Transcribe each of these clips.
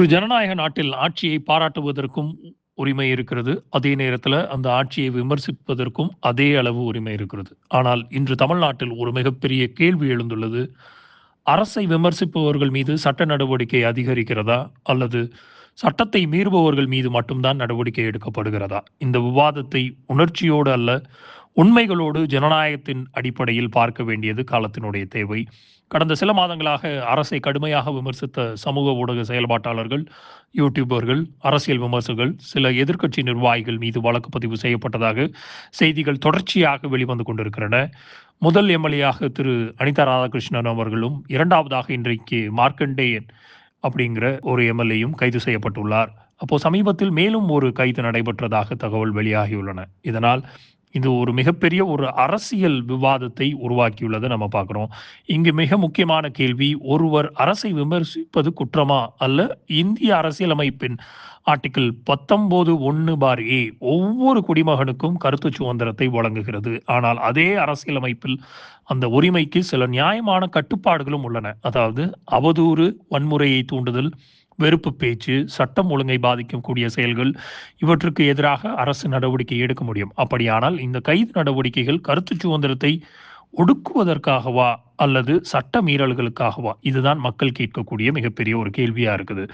ஒரு ஜனநாயக நாட்டில் ஆட்சியை பாராட்டுவதற்கும் உரிமை இருக்கிறது. அதே நேரத்தில அந்த ஆட்சியை விமர்சிப்பதற்கும் அதே அளவு உரிமை இருக்கிறது. ஆனால் இன்று தமிழ்நாட்டில் ஒரு மிகப்பெரிய கேள்வி எழுந்துள்ளது. அரசை விமர்சிப்பவர்கள் மீது சட்ட நடவடிக்கை அதிகரிக்கிறதா? அல்லது சட்டத்தை மீறுபவர்கள் மீது மட்டும் தான் நடவடிக்கை எடுக்கப்படுகிறதா? இந்த விவாதத்தை உணர்ச்சியோடு அல்ல, உண்மைகளோடு ஜனநாயகத்தின் அடிப்படையில் பார்க்க வேண்டியது காலத்தினுடைய தேவை. கடந்த சில மாதங்களாக அரசை கடுமையாக விமர்சித்த சமூக ஊடக செயல்பாட்டாளர்கள், யூடியூபர்கள், அரசியல் விமர்சகர்கள், சில எதிர்க்கட்சி நிர்வாகிகள் மீது வழக்கு பதிவு செய்யப்பட்டதாக செய்திகள் தொடர்ச்சியாக வெளிவந்து கொண்டிருக்கின்றன. முதல் எம்எல்ஏயாக திரு அனிதா ராதாகிருஷ்ணன் அவர்களும், இரண்டாவதாக இன்றைக்கு மார்க்கண்டேயன் அப்படிங்கிற ஒரு எம்எல்ஏயும் கைது செய்யப்பட்டுள்ளார். அப்போ சமீபத்தில் மேலும் ஒரு கைது நடைபெற்றதாக தகவல் வெளியாகியுள்ளன. இதனால் இது ஒரு மிகப்பெரிய ஒரு அரசியல் விவாதத்தை உருவாக்கியுள்ளதை நம்ம பார்க்கிறோம். இங்கு மிக முக்கியமான கேள்வி, ஒருவர் அரசை விமர்சிப்பது குற்றமா? அல்ல இந்திய அரசியலமைப்பின் ஆர்டிகிள் 19(1)(a) ஒவ்வொரு குடிமகனுக்கும் கருத்து சுதந்திரத்தை வழங்குகிறது. ஆனால் அதே அரசியலமைப்பில் அந்த உரிமைக்கு சில நியாயமான கட்டுப்பாடுகளும் உள்ளன. அதாவது அவதூறு, வன்முறையை தூண்டுதல், வெறுப்பு பேச்சு, சட்டம் ஒழுங்கை பாதிக்கக்கூடிய செயல்கள், இவற்றுக்கு எதிராக அரசு நடவடிக்கை எடுக்க முடியும். அப்படியானால் இந்த கைது நடவடிக்கைகள் கருத்து சுதந்திரத்தை ஒடுக்குவதற்காகவா அல்லது சட்ட மீறல்களுக்காகவா? இதுதான் மக்கள் கேட்கக்கூடிய மிகப்பெரிய ஒரு கேள்வியா இருக்குது.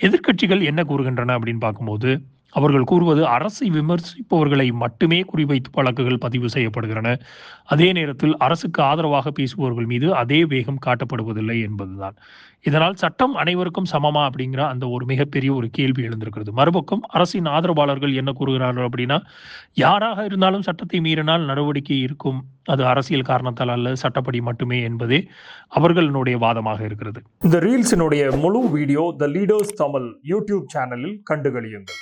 எதிர்க்கட்சிகள் என்ன கூறுகின்றன அப்படின்னு பார்க்கும்போது, அவர்கள் கூறுவது அரசை விமர்சிப்பவர்களை மட்டுமே குறிவைத்து வழக்குகள் பதிவு செய்யப்படுகின்றன. அதே நேரத்தில் அரசுக்கு ஆதரவாக பேசுபவர்கள் மீது அதே வேகம் காட்டப்படுவதில்லை என்பதுதான். இதனால் சட்டம் அனைவருக்கும் சமமா? அப்படிங்கிற அந்த ஒரு மிகப்பெரிய ஒரு கேள்வி எழுந்திருக்கிறது. மறுபக்கம் அரசின் ஆதரவாளர்கள் என்ன கூறுகிறார்கள் அப்படின்னா, யாராக இருந்தாலும் சட்டத்தை மீறினால் நடவடிக்கை இருக்கும். அது அரசியல் காரணத்தால் அல்ல, சட்டப்படி மட்டுமே என்பதே அவர்களுடைய வாதமாக இருக்கிறது. இந்த ரீல்ஸினுடைய முழு வீடியோ த லீடர்ஸ் தமிழ் யூடியூப் சேனலில் கண்டுகளியுங்கள்.